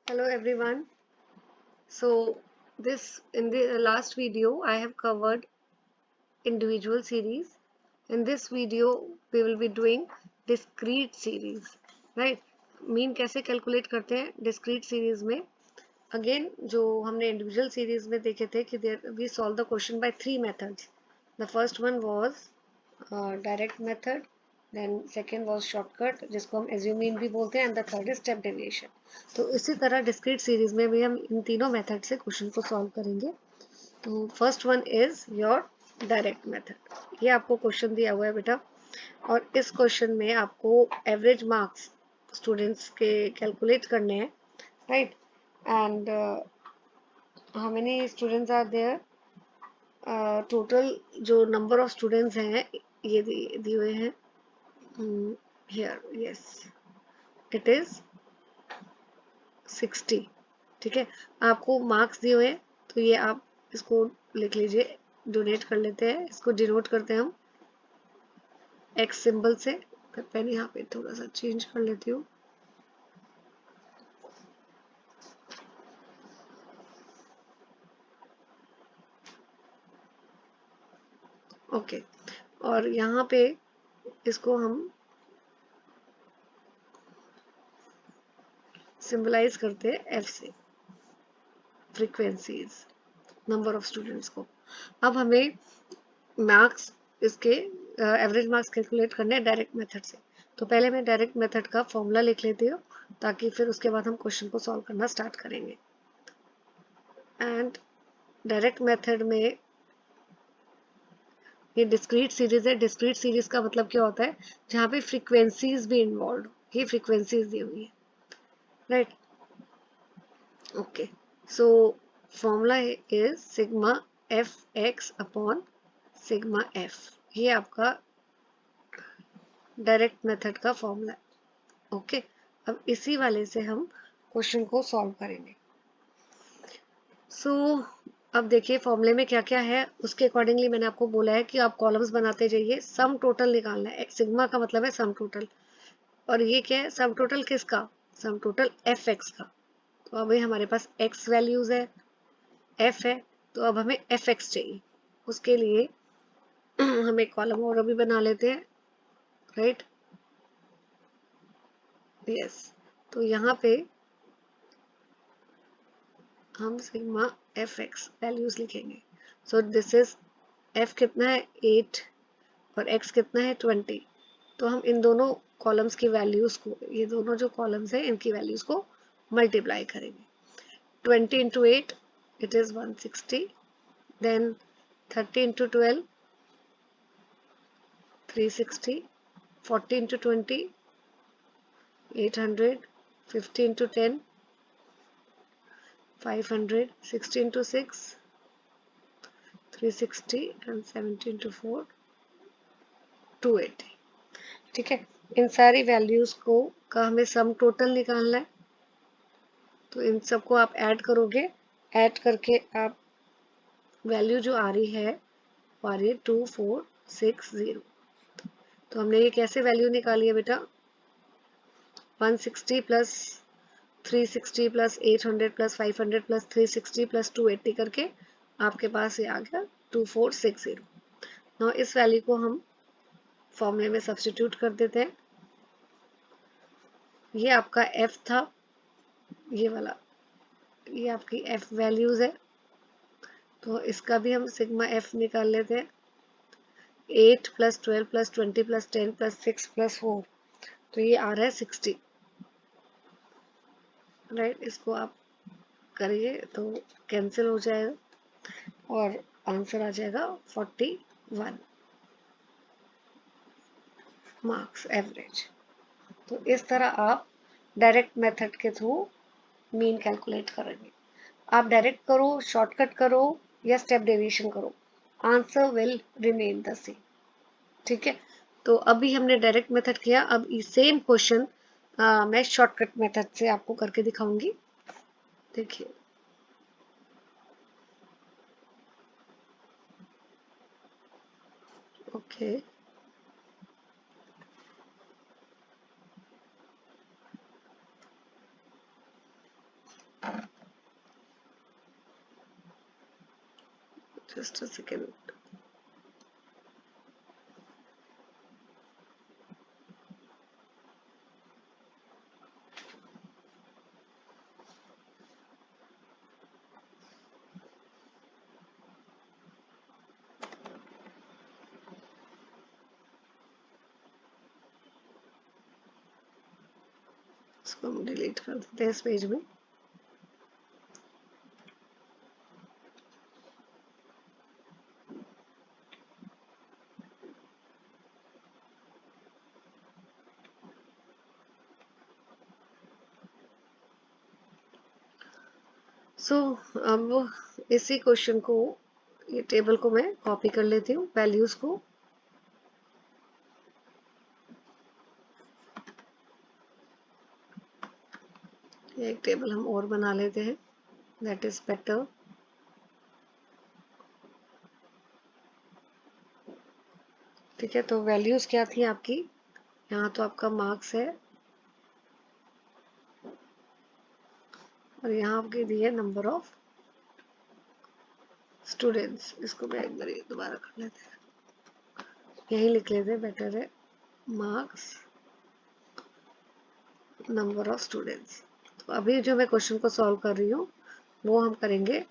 Hello everyone. So this in the last video I have covered individual series. In this video we will be doing discrete series. Right? Mean कैसे calculate करते हैं discrete series में. Again जो हमने individual series में देखे थे कि we solve the question by three methods. The first one was direct method, then second was shortcut जिसको हम एज्यूमीन भी बोलते हैं, and the third is step deviation. तो इसी तरह डिस्क्रीट सीरीज में भी हम इन तीनों मेथड से क्वेश्चन को सॉल्व करेंगे. तो first one is your direct method. ये आपको क्वेश्चन दिया हुआ है बेटा, और इस क्वेश्चन में आपको एवरेज मार्क्स स्टूडेंट्स के कैलकुलेट करने हैं. Right. And how many students are there. Total जो नंबर ऑफ स्टूडेंट्स हैं ये दिए हुए हैं. Here, yes, it is 60. ठीक है. आपको मार्क्स दिए हुए हैं तो ये आप इसको लिख लीजिए, डोनेट कर लेते हैं. इसको डिनोट करते हैं हम एक्स सिंबल से. पेन यहाँ पे थोड़ा सा चेंज कर लेती हूँ. ओके. और यहाँ पे इसको हम सिंबलाइज करते हैं एफ से, फ्रीक्वेंसीज, नंबर ऑफ स्टूडेंट्स को. अब हमें मार्क्स इसके एवरेज मार्क्स कैलकुलेट करने हैं डायरेक्ट मेथड से. तो पहले मैं डायरेक्ट मेथड का फॉर्मूला लिख लेती हूँ ताकि फिर उसके बाद हम क्वेश्चन को सॉल्व करना स्टार्ट करेंगे. एंड डायरेक्ट मेथड में ये डिस्क्रीट सीरीज है. डिस्क्रीट सीरीज का मतलब क्या होता है, जहाँ पे फ्रीक्वेंसीज भी इन्वॉल्व. ये फ्रीक्वेंसीज दी हुई है. Right. Okay. So formula is sigma F x upon sigma F. ये आपका डायरेक्ट मेथड का फॉर्मूला है. ओके. अब इसी वाले से हम क्वेश्चन को सॉल्व करेंगे. सो अब देखिए फॉर्मूले में क्या क्या है, उसके अकॉर्डिंगली मैंने आपको बोला है कि आप कॉलम्स बनाते जाइए. सम टोटल निकालना है. सिग्मा का मतलब है सम टोटल, और ये क्या है, सम टोटल किसका, सम टोटल एफ एक्स का. तो अभी हमारे पास एक्स वैल्यूज है, एफ है, तो अब हमें एफ एक्स चाहिए. उसके लिए हम एक कॉलम और अभी बना लेते हैं. राइट. यस. तो यहाँ पे हम सिग्मा एफ एक्स वैल्यूज लिखेंगे. सो दिस इज एफ कितना है 8 और एक्स कितना है 20. तो हम इन दोनों कॉलम्स की वैल्यूज को, ये दोनों जो कॉलम्स हैं इनकी वैल्यूज को मल्टीप्लाई करेंगे. 20 into 8 it is 160. Then 30 into 12 360. 40 into 20 800. 50 into 10 500. 60 into 6 360. And 70 into 4 280. ठीक है. इन सारी वैल्यूज को का हमें सम टोटल निकालना है. तो इन सबको आप ऐड करोगे. ऐड करके आप वैल्यू जो आ रही है वो आ रही है 2460. तो हमने ये कैसे वैल्यू निकाली है बेटा, 160 plus 360 plus 800 plus 500 plus 360 plus 280 करके आपके पास ये आ गया 2460. नाउ इस वैल्यू को हम फॉर्मूले में सब्स्टिट्यूट कर देते हैं. ये आपका f था, ये वाला, ये आपकी f वैल्यूज है. तो इसका भी हम सिग्मा f निकाल लेते हैं. 8 plus 12 plus 20 plus 10 plus 6 plus 4, तो ये आ रहा है 60. राइट. इसको आप करिए तो कैंसिल हो जाएगा और आंसर आ जाएगा 41 मार्क्स एवरेज. तो इस तरह आप डायरेक्ट मेथड के थ्रू मीन कैलकुलेट करेंगे. आप डायरेक्ट करो, शॉर्टकट करो या स्टेप डेविएशन करो, answer will remain the same. ठीक है. तो अभी हमने डायरेक्ट मेथड किया. अब सेम क्वेश्चन मैं शॉर्टकट मेथड से आपको करके दिखाऊंगी. देखिए. ओके. Just a second. इसको हम डिलीट कर देते हैं इस पेज में. अब इसी क्वेश्चन को, ये टेबल को मैं कॉपी कर लेती हूँ, वैल्यूज को. एक टेबल हम और बना लेते हैं, दैट इज बेटर. ठीक है, तो वैल्यूज क्या थी आपकी? यहाँ तो आपका मार्क्स है और यहाँ आपके दिए नंबर ऑफ स्टूडेंट्स. इसको मैं एक बार दोबारा कर लेते हैं, यही लिख लेते हैं, बेटर है. Marks, number of students. तो अभी जो मैं क्वेश्चन को सॉल्व कर रही हूँ वो हम करेंगे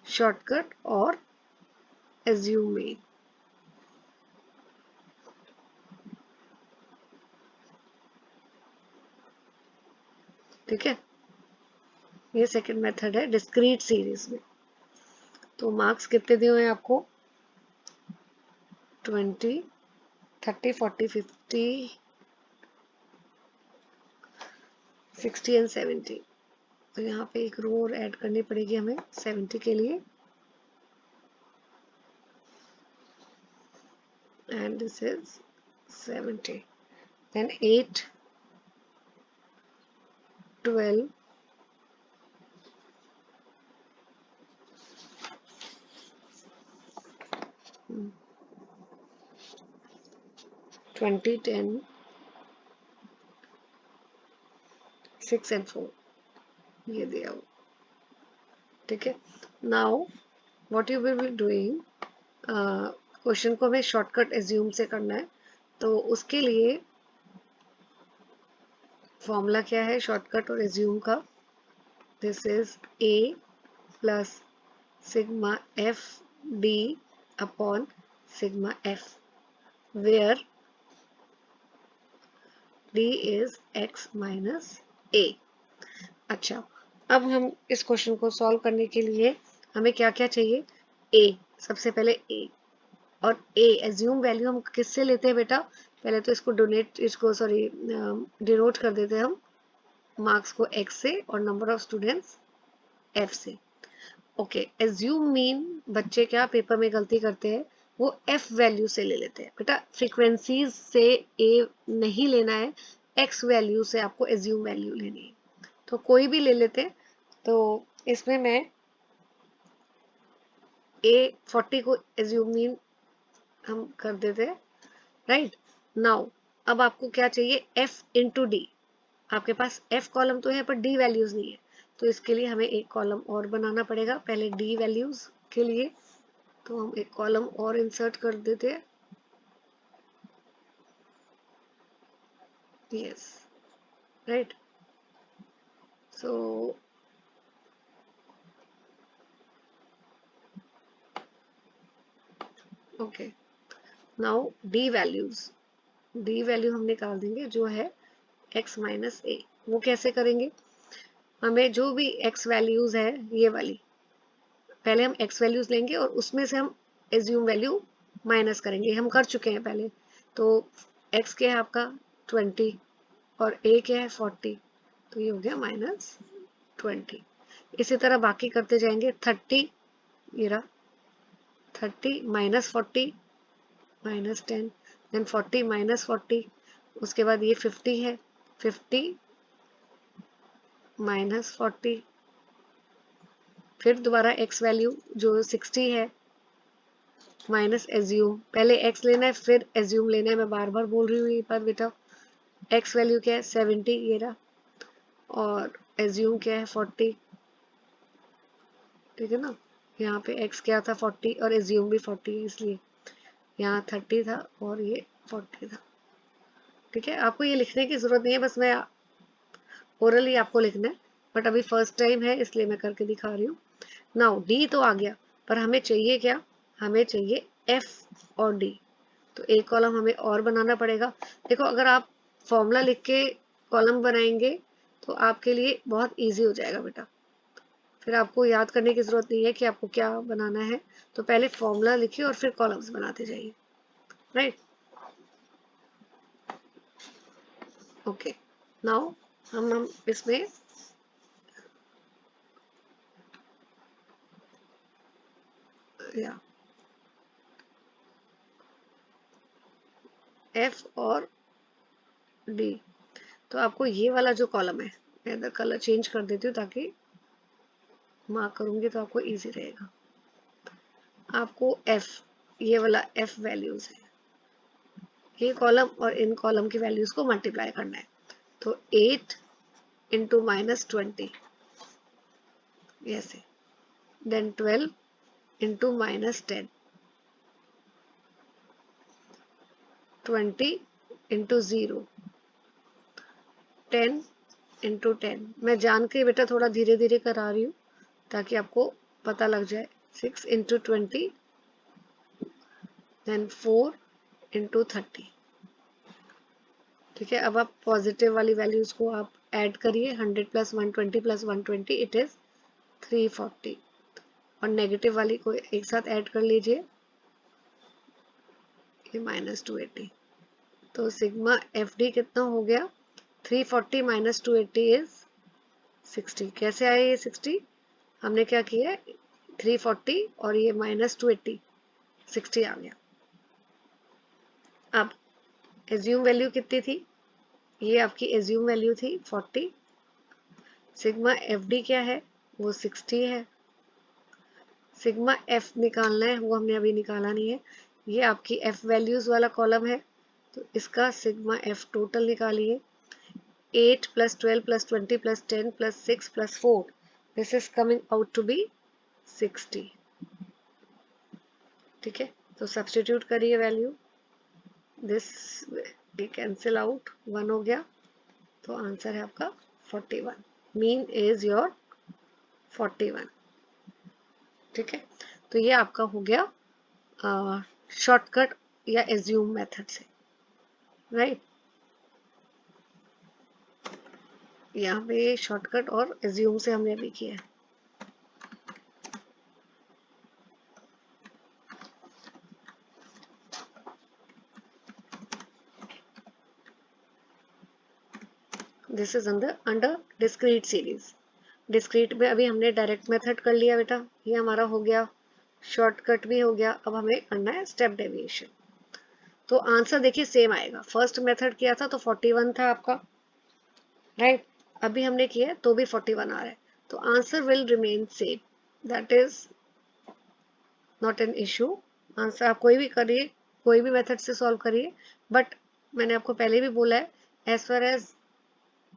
शॉर्टकट और एज्यूम में. ठीक है, ये सेकंड मेथड है डिस्क्रीट सीरीज में. तो मार्क्स कितने दिए हुए हैं आपको? 20, 30, 40, 50, 60 एंड 70. तो यहाँ पे एक रो और ऐड करनी पड़ेगी हमें 70 के लिए, and this is 70. Then 8, 12, 20, 10, 6 and 4, ये दिया हो. ठीक है, now what you will be doing, question को हमें शॉर्टकट एज्यूम से करना है. तो उसके लिए फॉर्मूला क्या है शॉर्टकट और एज्यूम का? This is A plus sigma F D upon sigma F, where d is x minus a. अच्छा, अब हम इस क्वेश्चन को सॉल्व करने के लिए हमें क्या क्या चाहिए? a, सबसे पहले a. और a एज्यूम वैल्यू हम किससे लेते हैं बेटा? पहले तो इसको डिनोट कर देते हैं हम मार्क्स को x से और नंबर ऑफ स्टूडेंट्स f से. ओके, एज्यूम मीन बच्चे क्या पेपर में गलती करते हैं, वो f वैल्यू से ले लेते हैं. बेटा फ्रीक्वेंसीज से a नहीं लेना है, x वैल्यू से आपको एज्यूम वैल्यू लेनी है. तो कोई भी ले लेते हैं. तो इसमें मैं a40 को एज्यूम मीन हम कर देते हैं. राइट नाउ अब आपको क्या चाहिए? f into D. आपके पास f कॉलम तो है पर d वैल्यूज नहीं है, तो इसके लिए हमें एक कॉलम और बनाना पड़ेगा पहले d वैल्यूज के लिए. तो हम एक कॉलम और इंसर्ट कर देते हैं. Yes, right. So okay, now d value हम निकाल देंगे जो है x माइनस ए. वो कैसे करेंगे? हमें जो भी x वैल्यूज है ये वाली, पहले हम x वैल्यूज लेंगे और उसमें से हम एज्यूम वैल्यू माइनस करेंगे. हम कर चुके हैं पहले. तो x क्या है आपका 20 और a क्या है 40, तो ये हो गया माइनस 20. इसी तरह बाकी करते जाएंगे. 30, ये रहा 30 माइनस 40 माइनस 10, देन 40 माइनस 40, उसके बाद ये 50 है 50 माइनस 40, फिर दोबारा x वैल्यू जो 60 है माइनस एज्यूम. पहले x लेना है फिर एज्यूम लेना है, मैं बार बार बोल रही हूँ ये बात बेटा. x वैल्यू क्या है 70, ये रहा, और एज्यूम क्या है 40. ठीक है ना। यहाँ पे x क्या था 40 और एज्यूम भी 40 है, इसलिए यहाँ 30 था और ये 40 था। ठीक है, आपको ये लिखने की जरूरत नहीं है, बस मैं ओरली आपको लिखना है, बट अभी फर्स्ट टाइम है इसलिए मैं करके दिखा रही हूँ। नाउ डी तो आ गया, पर हमें चाहिए क्या, हमें चाहिए एफ और डी। तो एक कॉलम हमें और बनाना पड़ेगा। देखो अगर आप फॉर्मूला लिख के कॉलम बनाएंगे तो आपके लिए बहुत इजी हो जाएगा बेटा, फिर आपको याद करने की जरूरत नहीं है कि आपको क्या बनाना है। तो पहले फॉर्मूला लिखिए और फिर कॉलम्स बनाते जाइए, राइट। ओके, नाउ हम इसमें या एफ और डी, तो आपको ये वाला जो कॉलम है, मैं इधर कलर चेंज कर देती हूँ ताकि मार्क करूंगी तो आपको इजी रहेगा। आपको एफ, ये वाला एफ वैल्यूज है, ये कॉलम और इन कॉलम की वैल्यूज को मल्टीप्लाई करना है। तो 8 इंटू -20 ऐसे, देन 12 इंटू -10, 20 इंटू 0, 10 इंटू 10। मैं जान के बेटा थोड़ा धीरे धीरे करा रही हूँ ताकि आपको पता लग जाए। 6 इंटू 20, देन 4 इंटू 30। ठीक है, अब आप पॉजिटिव वाली वैल्यूज को आप ऐड करिए, 100 प्लस 120 प्लस 120 इट इज 340, और नेगेटिव वाली को एक साथ ऐड कर लीजिए, ये -280। तो सिग्मा एफ डी कितना हो गया, 340 -280 इज 60। कैसे आया ये 60, हमने क्या किया, 340 और ये -280, 60 आ गया। अब एज्यूम वैल्यू कितनी थी, ये आपकी एज्यूम वैल्यू थी 40। सिग्मा एफ डी क्या है, वो 60 है। सिग्मा एफ निकालना है, वो हमने अभी निकाला नहीं है। ये आपकी एफ वैल्यूज वाला कॉलम है, तो इसका सिग्मा एफ टोटल निकालिए। 8 plus 12 plus 20 plus 10 plus 6 plus 4, this is coming out to be 60। ठीक है, तो सब्सटीट्यूट करिए वैल्यू, दिस कैंसिल आउट, 1 हो गया, तो आंसर है आपका 41। Mean is your 41। ठीक है, तो ये आपका हो गया शॉर्टकट या एज्यूम मेथड से, राइट। यहाँ पे शॉर्टकट और एज्यूम से हमने अभी किया है। This is under discrete series. Discrete में अभी हमने डायरेक्ट मेथड कर लिया बेटा, ये हमारा हो गया, शॉर्टकट भी हो गया। अब हमें करना है स्टेप डेविएशन। तो आंसर देखिए सेम आएगा, फर्स्ट मेथड किया था तो 41 था आपका, राइट। अभी हमने किया तो भी 41 आ रहा है, तो answer will remain same, that is not an issue. Answer आप कोई भी करिए, कोई भी मेथड से सॉल्व करिए, बट मैंने आपको पहले भी बोला है, as far as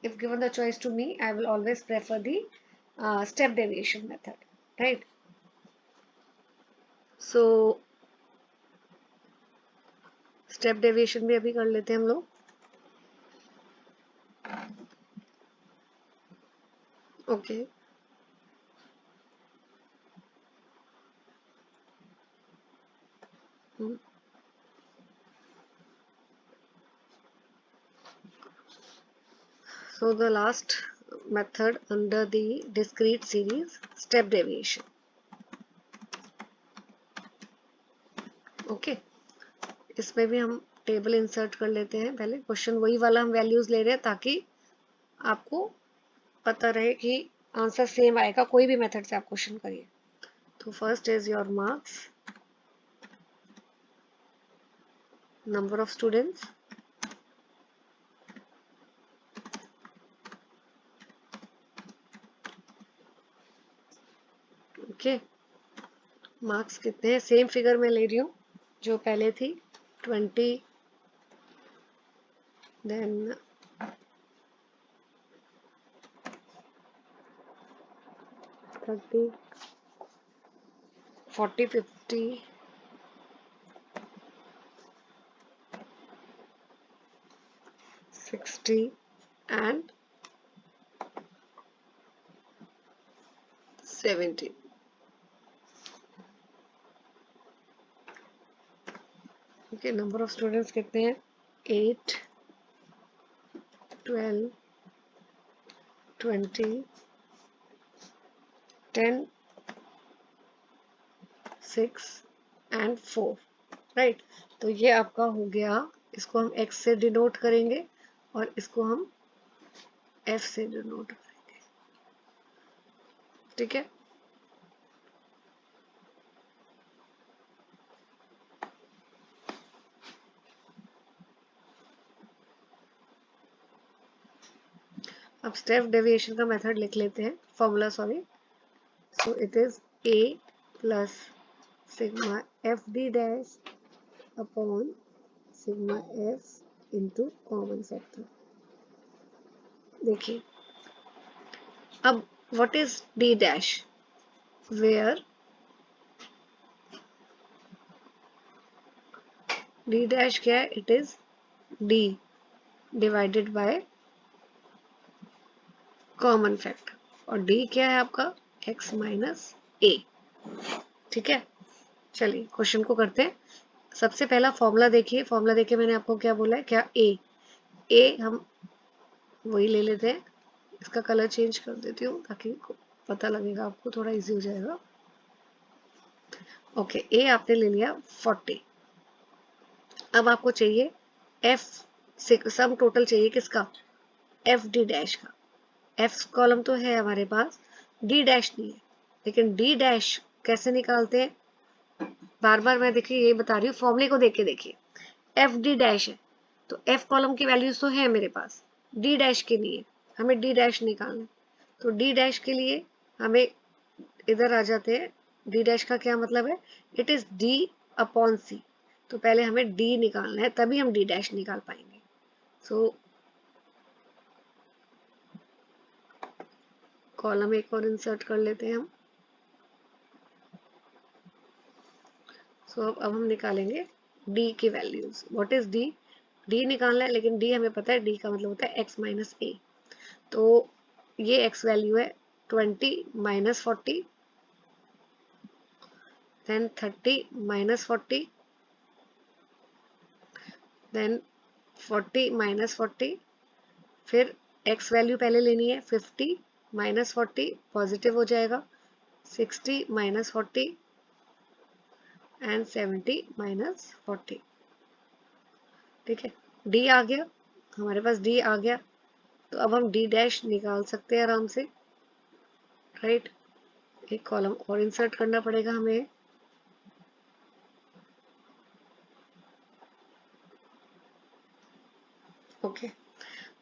if given the choice to me, I will always prefer the step deviation method, right? So step deviation भी अभी कर लेते हैं हम लोग। Okay, so the last method under the discrete series, step deviation. Okay, इसमें भी हम टेबल इंसर्ट कर लेते हैं। पहले क्वेश्चन वही वाला हम वैल्यूज ले रहे हैं ताकि आपको पता रहे कि आंसर सेम आएगा, कोई भी मेथड से आप क्वेश्चन करिए। तो first is your marks, number of students, okay. Marks कितने हैं, सेम फिगर में ले रही हूँ जो पहले थी, 20, then 30, 40, 50, 60 and 70. Okay, number of students कितने हैं? 8, 12, 20, 10, 6 and 4, राइट। तो ये आपका हो गया, इसको हम x से डिनोट करेंगे और इसको हम f से डिनोट करेंगे, ठीक है। अब स्टेप डेविएशन का मेथड लिख लेते हैं, formula sorry. So it is a plus sigma F D dash upon sigma F into common factor. देखिए अब what is D dash, where D dash क्या है, it is d divided by common factor, और d क्या है आपका x minus a, ठीक है। चलिए क्वेश्चन को करते हैं। सबसे पहला फॉर्मूला देखिए, फॉर्मूला देखिए मैंने आपको क्या बोला है, क्या a हम वही ले लेते हैं, इसका कलर चेंज कर देती हूँ ताकि पता लगेगा आपको, थोड़ा इजी हो जाएगा। ओके, a आपने ले लिया 40। अब आपको चाहिए f सम टोटल चाहिए किसका, एफ डी डैश का। एफ कॉलम तो है हमारे पास, डी डैश नहीं है, लेकिन डी डैश कैसे निकालते हैं, बार बार मैं देखिए ये बता रही हूँ, फॉर्मूले को देख के देखिए। एफ डी डैश है तो एफ कॉलम की वैल्यूज तो है मेरे पास, डी डैश के लिए हमें डी डैश निकालना है। तो डी डैश के लिए हमें इधर आ जाते हैं, डी डैश का क्या मतलब है, इट इज डी अपॉन सी। तो पहले हमें डी निकालना है, तभी हम डी डैश निकाल पाएंगे। सो कॉलम एक और इंसर्ट कर लेते हैं हम। सो अब हम निकालेंगे d की values. What is d, d निकालना है, लेकिन d हमें पता है, d का मतलब होता है x माइनस ए। तो ये x वैल्यू है 20 minus 40, then 30 minus 40, then 40 minus 40, फिर x वैल्यू पहले लेनी है 50 माइनस 40, पॉजिटिव हो जाएगा, 60 माइनस 40 एंड 70 माइनस 40, ठीक है। d आ गया हमारे पास, d आ गया, तो अब हम d डैश निकाल सकते हैं आराम से, राइट। एक कॉलम और इंसर्ट करना पड़ेगा हमें। ओके,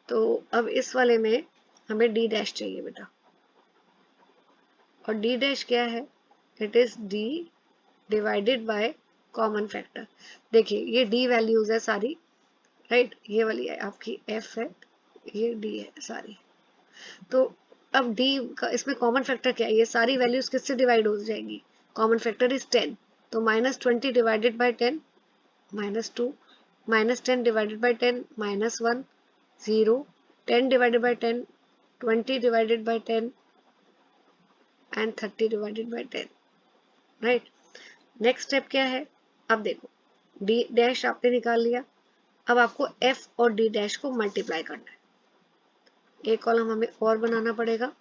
तो अब इस वाले में हमें d डैश चाहिए बेटा, और d डैश क्या है, it is d divided by common factor. देखिए ये d वैल्यूज है सारी, राइट, ये वाली है आपकी f है, ये d है सारी। तो अब d का इसमें कॉमन फैक्टर क्या है, ये सारी वैल्यूज किससे डिवाइड हो जाएंगी, कॉमन फैक्टर इज 10, तो minus 20 divided by 10 minus 2, minus 10 divided by 10 minus 1, 0, 10 divided by 10, 20 divided by 10 and 30 divided by 10, right. Next step क्या है, अब देखो d डैश आपने निकाल लिया, अब आपको f और d डैश को मल्टीप्लाई करना है। एक कॉलम हमें और बनाना पड़ेगा,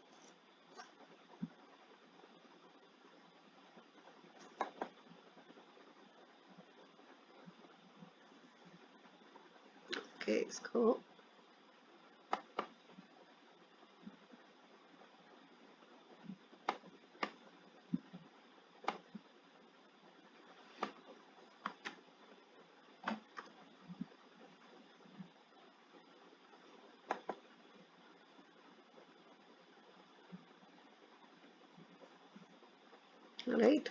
ओके, इसको राइट।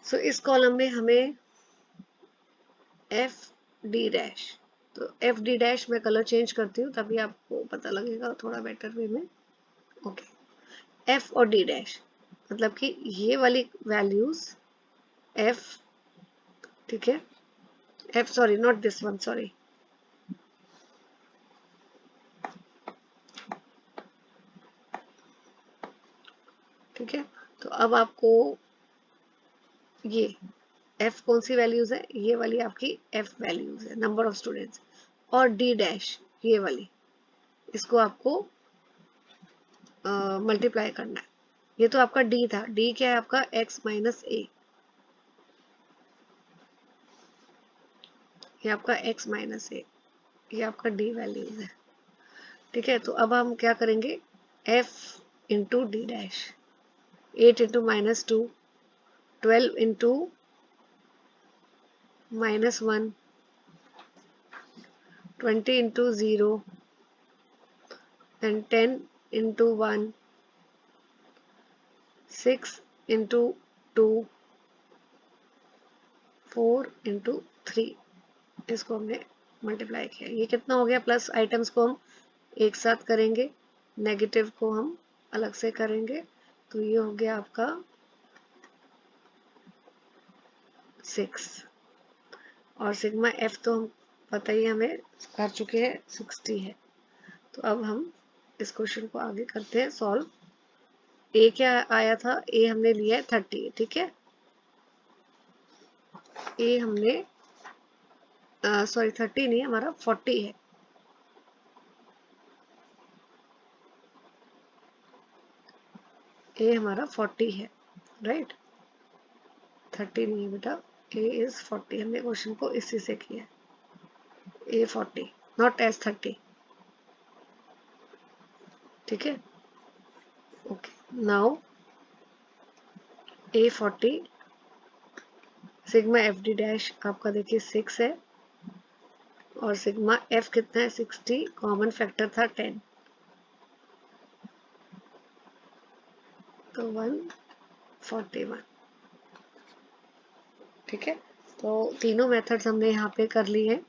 सो इस कॉलम में हमें एफ डी डैश, तो एफ डी डैश मैं कलर चेंज करती हूँ तभी आपको पता लगेगा थोड़ा बेटर वे में। ओके, एफ और डी डैश, मतलब कि ये वाली वैल्यूज f, ठीक है, f sorry not this one, sorry, ठीक है। तो अब आपको ये f कौन सी वैल्यूज है, ये वाली आपकी f वैल्यूज है, नंबर ऑफ स्टूडेंट्स, और d डैश ये वाली, इसको आपको मल्टीप्लाई करना है। ये तो आपका d था, d क्या है आपका x माइनस a, ये आपका x माइनस a, ये आपका d वैल्यूज है, ठीक है। तो अब हम क्या करेंगे, f into D dash, 8 into minus 2, 12 into minus 1, 20 into 0, then 10 into 1, 6 into 2, 4 into 3, इसको हमने मल्टीप्लाई किया। ये कितना हो गया, प्लस आइटम्स को हम एक साथ करेंगे, नेगेटिव को हम अलग से करेंगे, तो ये हो गया आपका 6, और सिग्मा एफ तो हम पता ही हमें कर चुके हैं 60 है। तो अब हम इस क्वेश्चन को आगे करते हैं सॉल्व। ए क्या आया था, ए हमने लिया है 30, ठीक है, ए हमने सॉरी 30 नहीं, हमारा 40 है, ए हमारा 40 है, राइट, 30 नहीं है बेटा, ए इज 40, हमने क्वेश्चन को इसी से किया, ए 40 नॉट एस 30, ठीक है। ओके, नाउ ए 40, सिग्मा एफ डी डैश आपका देखिए 6 है, और सिग्मा एफ कितना है 60, कॉमन फैक्टर था 10, तो 141, ठीक है। तो तीनों मेथड्स हमने यहाँ पे कर लिए हैं,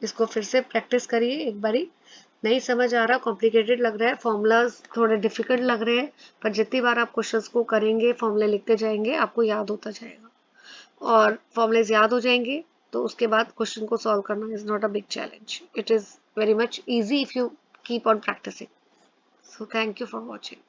इसको फिर से प्रैक्टिस करिए एक बारी। नहीं समझ आ रहा, कॉम्प्लिकेटेड लग रहा है, फॉर्मूलाज थोड़े डिफिकल्ट लग रहे हैं, पर जितनी बार आप क्वेश्चंस को करेंगे, फॉर्मूले लिखते जाएंगे, आपको याद होता जाएगा, और फॉर्मूलेज याद हो जाएंगे तो उसके बाद क्वेश्चन को सॉल्व करना is not a big challenge, it is very much easy if you keep on practising. So thank you for watching.